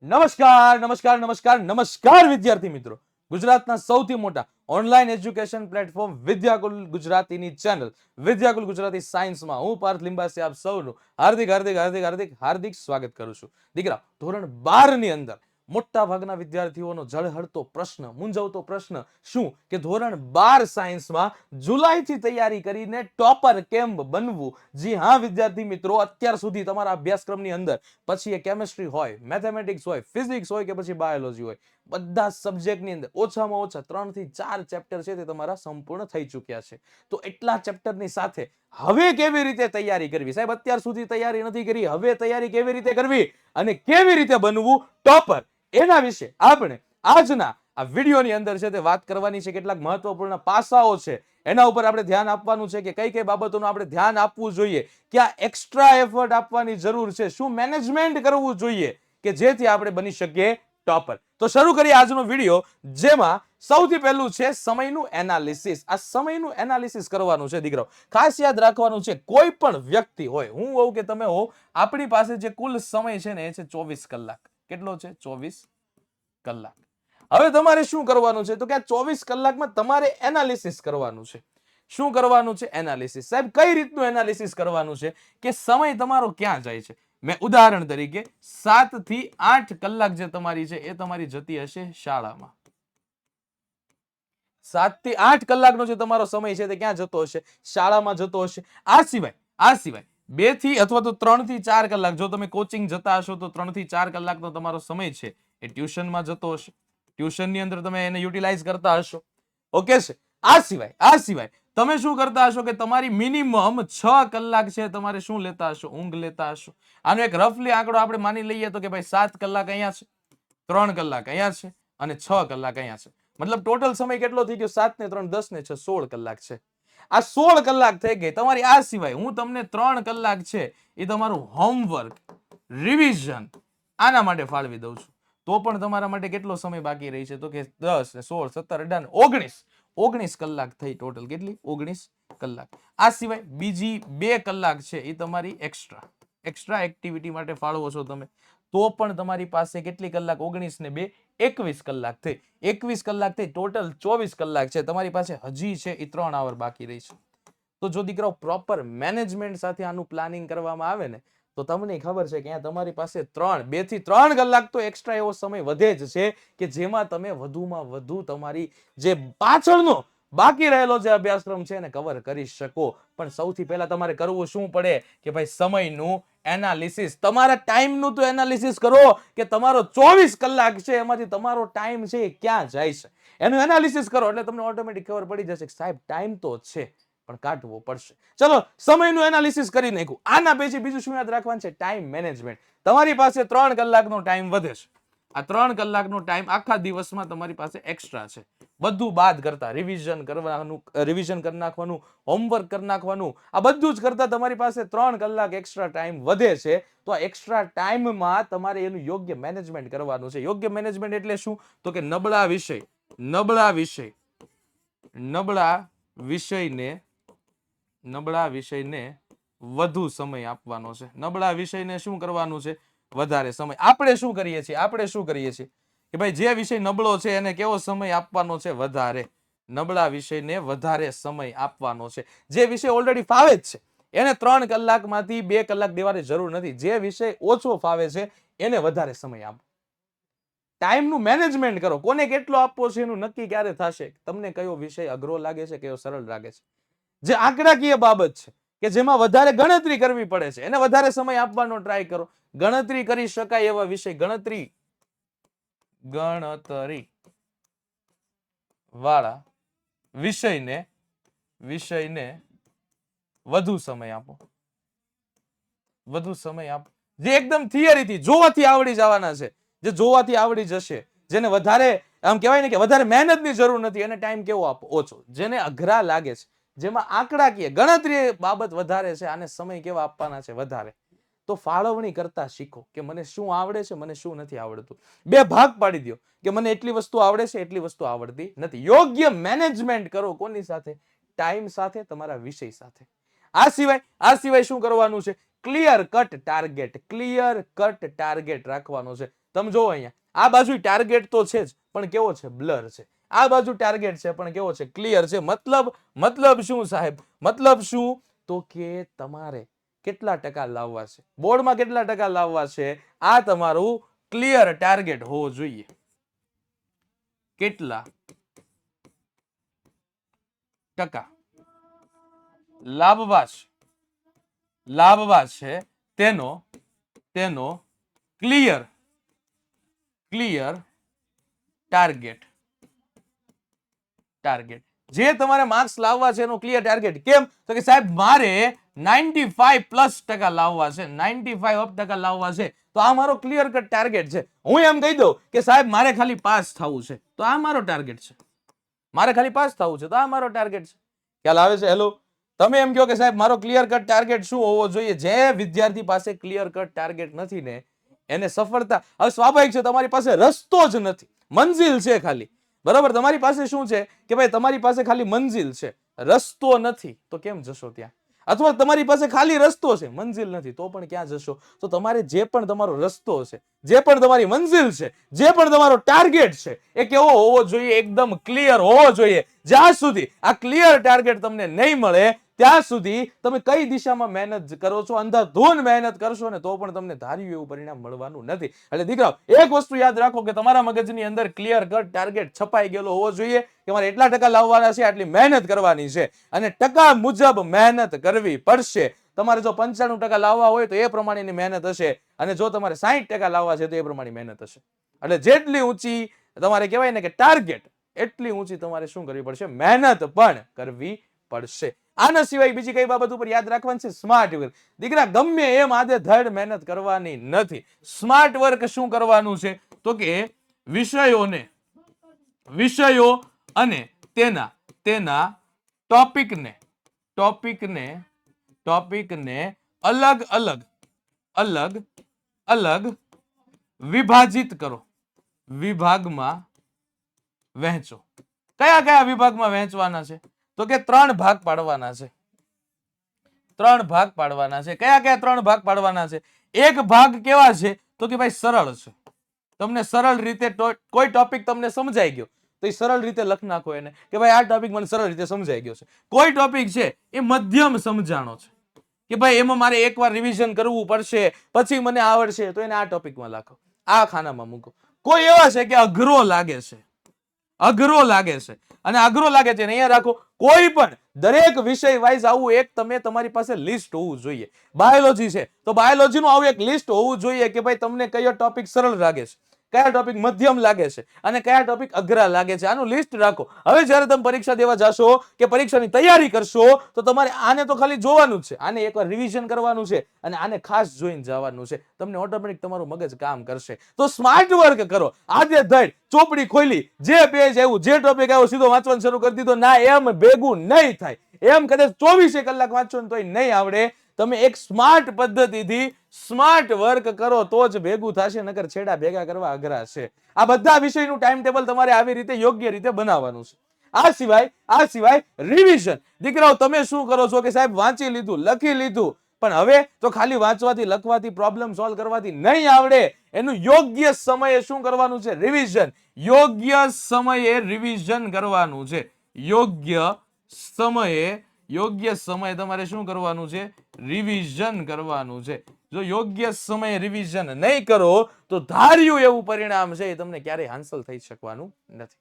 નમસ્કાર નમસ્કાર નમસ્કાર નમસ્કાર વિદ્યાર્થી મિત્રો, ગુજરાતના સૌથી મોટા ઓનલાઈન એજ્યુકેશન પ્લેટફોર્મ વિદ્યાકુલ ગુજરાતીની ચેનલ વિદ્યાકુલ ગુજરાતી સાયન્સમાં હું પાર્થ લિંબાસી આપ સૌનું હાર્દિક હાર્દિક હાર્દિક હાર્દિક હાર્દિક સ્વાગત કરું છું. દીકરા, ધોરણ 12 ની અંદર મોટા ભાગના વિદ્યાર્થીઓનો ઝળહળતો પ્રશ્ન, મૂંઝવતો પ્રશ્ન શું કે ધોરણ 12 સાયન્સમાં જુલાઈથી તૈયારી કરીને ટોપર કેમ બનવું? જી હા વિદ્યાર્થી મિત્રો, અત્યાર સુધી તમારા અભ્યાસક્રમની અંદર પછી એ કેમિસ્ટ્રી હોય, મેથેમેટિક્સ હોય, ફિઝિક્સ હોય કે પછી બાયોલોજી હોય, બધા સબ્જેક્ટની અંદર ઓછામાં ઓછા 3 થી 4 ચેપ્ટર છે તે તમારા સંપૂર્ણ થઈ ચૂક્યા છે. તો એટલા ચેપ્ટરની સાથે હવે કેવી રીતે તૈયારી કરવી? સાહેબ, અત્યાર સુધી તૈયારી નથી કરી, હવે તૈયારી કેવી રીતે કરવી અને કેવી રીતે બનવું ટોપર, એના વિશે આપણે આજના આ વિડીયોની અંદર છે તે વાત કરવાની છે. કેટલાક મહત્વપૂર્ણ પાસાઓ છે એના ઉપર આપણે ધ્યાન આપવાનું છે કે કઈ કઈ બાબતોનું આપણે ધ્યાન આપવું જોઈએ, ક્યાં એક્સ્ટ્રા એફર્ટ આપવાની જરૂર છે, શું મેનેજમેન્ટ કરવું જોઈએ કે જેથી આપણે બની શકીએ ટોપર. તો શરૂ કરીએ આજનો વિડીયો, જેમાં સૌથી પહેલું છે સમયનું એનાલિસિસ. આ સમયનું એનાલિસિસ કરવાનું છે દીકરાઓ. ખાસ યાદ રાખવાનું છે, કોઈ પણ વ્યક્તિ હોય, હું હોઉં કે તમે હો, આપણી પાસે જે કુલ સમય છે ને એ છે 24 કલાક. કેટલો છે? 24 કલાક. હવે તમારે શું કરવાનું છે તો કે આ 24 કલાકમાં તમારે એનાલિસિસ કરવાનું છે. શું કરવાનું છે? એનાલિસિસ. સાહેબ, કઈ રીતનું એનાલિસિસ કરવાનું છે કે સમય તમારો ક્યાં જાય છે? મેં ઉદાહરણ તરીકે 7 થી 8 કલાક જે તમારી છે એ તમારી જતી હશે શાળામાં. 7 થી 8 કલાકનો જે તમારો સમય છે તે ક્યાં જતો હશે? શાળામાં જતો હશે. આ સિવાય 2 થી અથવા તો 3 થી 4 કલાક જો તમે કોચિંગ જતા હશો તો 3 થી 4 કલાકનો તમારો સમય છે એ ટ્યુશનમાં જતો હશે. ટ્યુશનની અંદર તમે એને યુટિલાઇઝ કરતા હશો. ઓકે છે. આ સિવાય તમે શું કરતા હશો કે તમારી મિનિમમ 6 કલાક છે તમારે શું લેતા હશો? ઊંઘ લેતા હશો. આનો એક રફલી આંકડો આપણે માની લઈએ તો કે ભાઈ 7 કલાક અહીંયા છે, 3 કલાક અહીંયા છે અને 6 કલાક અહીંયા છે. મતલબ ટોટલ સમય કેટલો થઈ ગયો? 7 ને 3 10 ને 6 16 કલાક છે. આ 16 કલાક થઈ ગઈ તમારી. આ સિવાય હું તમને 3 કલાક છે એ તમારું હોમવર્ક, રિવિઝન આના માટે ફાળવી દઉં છું. તો પણ તમારા માટે કેટલો સમય બાકી રહી છે તો કે 10 ને 16 17 18 19 કલાક થઈ ટોટલ. કેટલી? 19 કલાક. આ સિવાય બીજી 2 કલાક છે એ તમારી એક્સ્ટ્રા એક્ટિવિટી માટે ફાળવો છો તમે. તો પણ તમારી પાસે કેટલી કલાક? 19 ને 2 21 કલાક થઈ. 21 કલાક થઈ ટોટલ 24 કલાક છે તમારી પાસે. હજી છે એ 3 આવર બાકી રહી છે. તો જો દીકરાઓ પ્રોપર મેનેજમેન્ટ સાથે આનું પ્લાનિંગ કરવામાં આવે ને તો તમને ખબર છે કે અહીંયા તમારી પાસે 2 થી 3 કલાક તો એક્સ્ટ્રા એવો સમય વધે જ છે કે જેમાં તમે વધુમાં વધુ તમારી જે પાછળનો બાકી રહેલો જે અભ્યાસક્રમ છે એને કવર કરી શકો. પણ સૌથી પહેલા તમારે કરવું શું પડે કે ભાઈ સમયનું એનાલિસિસ. તમારા ટાઈમનું તો એનાલિસિસ કરો કે તમારો 24 કલાક છે એમાંથી તમારો ટાઈમ છે એ ક્યાં જાય છે. એનું એનાલિસિસ કરો એટલે તમને ઓટોમેટિક ખબર પડી જશે કે સાહેબ ટાઈમ તો છે પણ કાઢવો પડશે. ચલો, સમયનું એનાલિસિસ કરી નાખ્યું. આના પછી બીજું શું યાદ રાખવાનું છે? Time management. તમારી પાસે 3 કલાકનો ટાઈમ વધે છે. આ 3 કલાકનો ટાઈમ આખા દિવસમાં તમારી પાસે એક્સ્ટ્રા છે. બધું બાદ કરતા રિવિઝન કરવાનું, રિવિઝન કરી નાખવાનું, હોમવર્ક કરી નાખવાનું, આ બધું જ કરતા તમારી પાસે 3 કલાક એક્સ્ટ્રા ટાઈમ વધે છે. તો આ એક્સ્ટ્રા ટાઈમમાં તમારે એનું યોગ્ય મેનેજમેન્ટ કરવાનું છે. યોગ્ય મેનેજમેન્ટ એટલે શું તો કે નબળા વિષયને વધુ સમય આપવાનો છે. નબળા વિષયને શું કરવાનું છે? વધારે સમય. આપણે શું કરીએ છીએ કે ભાઈ જે વિષય નબળો છે એને કેવો સમય આપવાનો છે? વધારે. નબળા વિષયને વધારે સમય આપવાનો છે. જે વિષય ઓલરેડી ફાવે જ છે એને 3 કલાકમાંથી 2 કલાક દેવાની જરૂર નથી. જે વિષય ઓછો ફાવે છે એને વધારે સમય આપો. ટાઈમનું મેનેજમેન્ટ કરો. કોને કેટલો આપવો છે એનું નક્કી ક્યારે થશે? તમને કયો વિષય અઘરો લાગે છે, કયો સરળ લાગે છે? જે આંકડાકીય બાબત છે કે જેમાં વધારે ગણતરી કરવી પડે છે એને વધારે સમય આપવાનો ટ્રાય કરો. ગણતરી કરી શકાય એવા વિષય, ગણતરી વાળા વિષયને વધુ સમય આપો. જે એકદમ થિયરીથી જોવાથી આવડી જવાના છે, જે જોવાથી આવડી જશે, જેને વધારે આમ કહેવાય ને કે વધારે મહેનતની જરૂર નથી, એને ટાઈમ કેવો આપો? ઓછો. જેને અઘરા લાગે છે, જેમાં આંકડાકીય ગણતરી બાબત વધારે છે, આને સમય કેવા આપવાના છે? વધારે. તો ફાળવણી કરતા શીખો કે મને શું આવડે છે, મને શું નથી આવડતું. 2 ભાગ પાડી દો કે મને એટલી વસ્તુ આવડે છે, એટલી વસ્તુ આવડતી નથી. યોગ્ય મેનેજમેન્ટ કરો. કોની સાથે? ટાઈમ સાથે, તમારા વિષય સાથે. આ સિવાય શું કરવાનું છે? ક્લિયર કટ ટાર્ગેટ રાખવાનો છે. તમે જોવો અહીંયા આ બાજુ ટાર્ગેટ તો છે જ, પણ કેવો છે? બ્લર છે. આ બાજુ ટાર્ગેટ છે પણ કેવો છે? ક્લિયર છે. મતલબ શું સાહેબ? મતલબ શું? તો કે તમારે કેટલા ટકા લાવવા છે, બોર્ડમાં કેટલા ટકા લાવવા છે, આ તમારું ક્લિયર ટાર્ગેટ હોવો જોઈએ. કેટલા ટકા લાવવા છે તેનો ક્લિયર ટાર્ગેટ. જે તમારે માર્ક્સ લાવવા છે એનો ક્લિયર ટાર્ગેટ. કેમ? તો કે સાહેબ મારે 95+ લાવવા છે, 95% લાવવા છે, તો આ મારો ક્લિયર કટ ટાર્ગેટ છે. હું એમ કહી દઉં કે સાહેબ મારે ખાલી પાસ થવું છે, તો આ મારો ટાર્ગેટ છે. મારે ખાલી પાસ થવું છે તો આ મારો ટાર્ગેટ છે. ખ્યાલ આવે છે? હેલો, તમે એમ કહો કે સાહેબ મારો ક્લિયર કટ ટાર્ગેટ શું હોવો જોઈએ? જે વિદ્યાર્થી પાસે ક્લિયર કટ ટાર્ગેટ નથી ને એને સફળતા, હવે સ્વાભાવિક છે તમારી પાસે રસ્તો જ નથી, મંજિલ છે ખાલી. બરાબર, તમારી પાસે શું છે કે ભાઈ તમારી પાસે ખાલી મંજિલ છે, રસ્તો નથી, તો કેમ જશો ત્યાં? અથવા તમારી પાસે ખાલી રસ્તો છે, મંજિલ નથી, તો પણ ક્યાં જશો? તો તમારે જે પણ તમારો રસ્તો છે, જે પણ તમારી મંજિલ છે, જે પણ તમારો ટાર્ગેટ છે, એ કેવો હોવો જોઈએ? એકદમ ક્લિયર હોવો જોઈએ. જ્યાં સુધી આ ક્લિયર ટાર્ગેટ તમને નહીં મળે ત્યાં સુધી તમે કઈ દિશામાં મહેનત કરો છો, અંધાધૂન મહેનત કરશો ને તો પણ તમને ધાર્યું એવું પરિણામ મળવાનું નથી. એટલે દીકરાઓ એક વસ્તુ યાદ રાખો કે તમારા મગજની અંદર ક્લિયર કટ ટાર્ગેટ છપાઈ ગયેલો હોવો જોઈએ કે મારે એટલા ટકા લાવવાના છે, આટલી મહેનત કરવાની છે, અને ટકા મુજબ મહેનત કરવી પડશે. તમારે જો 95% લાવવા હોય તો એ પ્રમાણેની મહેનત હશે, અને જો તમારે 60% લાવવા છે તો એ પ્રમાણે મહેનત હશે. એટલે જેટલી ઊંચી તમારે કહેવાય ને કે ટાર્ગેટ, એટલી ઊંચી તમારે શું કરવી પડશે? મહેનત પણ કરવી પડશે. આના સિવાય બીજી કઈ બાબત ઉપર યાદ રાખવાની છે? Smart work. દીકરા ગમે એમ આદે ધડ મહેનત કરવાની નથી. સ્માર્ટ વર્ક શું કરવાનું છે? તો કે વિષયો અને તેના ટોપિકને અલગ વિભાજિત કરો, વિભાગમાં વહેંચો. કયા વિભાગમાં વહેંચવાના છે? તો કે 3 ભાગ પાડવાના છે. 3 ભાગ પાડવાના છે. કયા 3 ભાગ પાડવાના છે? એક ભાગ કેવા છે? તો કે ભાઈ સરળ છે. તમને સરળ રીતે કોઈ ટોપિક તમને સમજાઈ ગયો તો એ સરળ રીતે લખ નાખો એને કે ભાઈ આ ટોપિક મને સરળ રીતે સમજાઈ ગયો છે. કોઈ ટોપિક છે એ મધ્યમ સમજાણો છે કે ભાઈ એમાં મારે એકવાર રિવિઝન કરવું પડશે પછી મને આવડશે, તો એને આ ટોપિકમાં લખો, આ ખાનામાં મૂકો. કોઈ એવા છે કે અઘરો લાગે છે અને અઘરો લાગે છે અહીંયા રાખો. કોઈ પણ દરેક વિષય વાઇઝ આવું એક તમારી પાસે લિસ્ટ હોવું જોઈએ. બાયોલોજી છે તો બાયોલોજીનું આવું એક લિસ્ટ હોવું જોઈએ કે ભાઈ તમને કયો ટોપિક સરળ લાગે છે, કયા ટોપિક મધ્યમ લાગે છે અને કયા ટોપિક અઘરા લાગે છે. આનું લિસ્ટ રાખો. હવે જ્યારે તમે પરીક્ષા દેવા જશો કે પરીક્ષાની તૈયારી કરશો તો તમારે આને તો ખાલી જોવાનું જ છે, આને એકવાર રિવિઝન કરવાનું છે અને આને ખાસ જોઈને જવાનું છે. તમને ઓટોમેટિક તમારું મગજ કામ કરશે. તો સ્માર્ટ વર્ક કરો. આજે ધડ ચોપડી ખોલી, જે પેજ આવ્યું, જે ટોપિક આવ્યો સીધો વાંચવાનું શરૂ કરી દીધો. ના, એમ ભેગું નહીં થાય. એમ કદાચ 24 કલાક વાંચો ને તોય નહીં આવડે. તમે એક સ્માર્ટ પદ્ધતિથી સ્માર્ટ વર્ક કરો તો જ ભેગું થશે, નકર છેડા ભેગા કરવા અઘરા છે. આ બધા વિષયનું ટાઈમ ટેબલ તમારે આવી રીતે યોગ્ય રીતે બનાવવાનું છે. આ સિવાય રિવિઝન. દીકરાઓ તમે શું કરો છો કે સાહેબ વાંચી લીધું, લખી લીધું, પણ હવે તો ખાલી વાંચવાથી, લખવાથી, પ્રોબ્લેમ સોલ્વ કરવાથી નહીં આવડે. એનું યોગ્ય સમયે શું કરવાનું છે? રિવિઝન. યોગ્ય સમયે રિવિઝન કરવાનું છે. યોગ્ય સમયે તમારે શું કરવાનું છે? રિવિઝન કરવાનું છે. જો યોગ્ય સમયે રિવિઝન નહીં કરો તો ધાર્યું એવું પરિણામ છે એ તમને ક્યારેય હાંસલ થઈ શકવાનું નથી.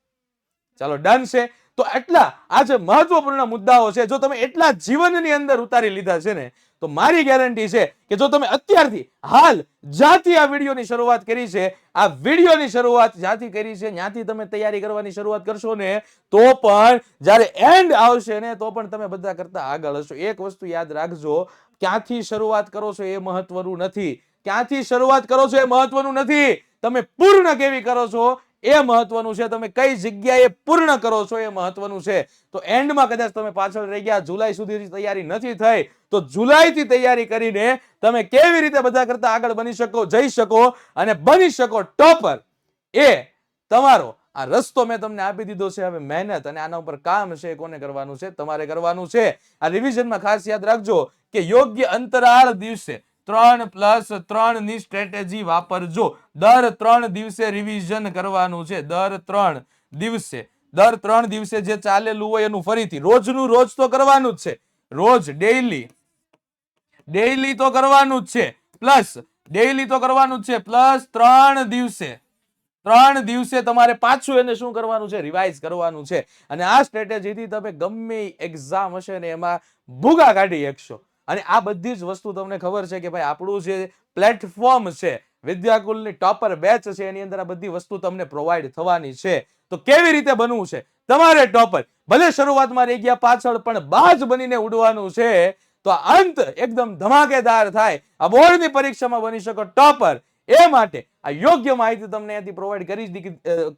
ચાલો, ડન છે. તો એટલા આ જે મહત્વપૂર્ણ મુદ્દાઓ છે, જો તમે એટલા જીવનની અંદર ઉતારી લીધા છે ને, તો મારી ગેરંટી છે કે જો તમે અત્યારથી હાલ જ્યાંથી આ વિડીયોની શરૂઆત કરી છે, આ વિડીયોની શરૂઆત જ્યાંથી કરી છે ત્યાંથી તમે તૈયારી કરવાની શરૂઆત કરશો ને, તો પણ જ્યારે એન્ડ આવશે ને તો પણ તમે બધા કરતા આગળ હશો. એક વસ્તુ યાદ રાખજો, ક્યાંથી શરૂઆત કરો છો એ મહત્વનું નથી. ક્યાંથી શરૂઆત કરો છો એ મહત્વનું નથી. તમે પૂર્ણ કેવી કરો છો એ મહત્વનું છે. તમે કઈ જગ્યાએ પૂર્ણ કરો છો એ મહત્વનું છે. તો એન્ડમાં કદાચ તમે પાછળ રહી ગયા, જુલાઈ સુધી તૈયારી નથી થઈ, તો જુલાઈથી તૈયારી કરીને તમે કેવી રીતે બધા કરતા આગળ જઈ શકો અને બની શકો ટોપર, એ તમારો આ રસ્તો મેં તમને આપી દીધો છે. હવે મહેનત અને આના ઉપર કામ છે, કોને કરવાનું છે? તમારે કરવાનું છે. આ રિવિઝનમાં ખાસ યાદ રાખજો કે યોગ્ય અંતરાળ દિવસે 3+3 ની સ્ટ્રેટેજી વાપરજો. દર 3 દિવસે રિવિઝન કરવાનું છે. દર 3 દિવસે જે ચાલેલું હોય એનું ફરીથી રોજનું રોજ તો કરવાનું જ છે. રોજ ડેઈલી તો કરવાનું જ છે. પ્લસ 3 દિવસે તમારે પાછું એને શું કરવાનું છે? રિવાઇઝ કરવાનું છે. અને આ સ્ટ્રેટેજીથી તમે ગમે એક્ઝામ હશે ને એમાં ભૂગા કાઢી શકશો. અને આ બધી જ વસ્તુ તમને ખબર છે કે ભાઈ આપણું જે પ્લેટફોર્મ છે, વિદ્યાકુલની ટોપર બેચ છે, એની અંદર આ બધી વસ્તુ તમને પ્રોવાઈડ થવાની છે. તો કેવી રીતે બનવું છે તમારે ટોપર? ભલે શરૂઆતમાં રહી ગયા પાછળ, પણ બાજ બનીને ઉડવાનું છે. તો અંત એકદમ ધમાકેદાર થાય, આ બોર્ડની પરીક્ષામાં બની શકો ટોપર. એ માટે આ યોગ્ય માહિતી તમને અહીંયાથી પ્રોવાઈડ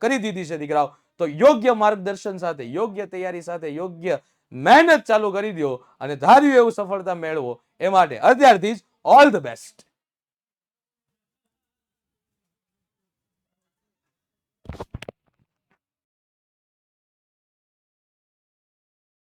કરી દીધી છે દીકરાઓ. તો યોગ્ય માર્ગદર્શન સાથે, યોગ્ય તૈયારી સાથે, યોગ્ય મહેનત ચાલુ કરી દો અને ધાર્યું એવું સફળતા મેળવો. એ માટે અત્યારથી જ ઓલ ધ બેસ્ટ.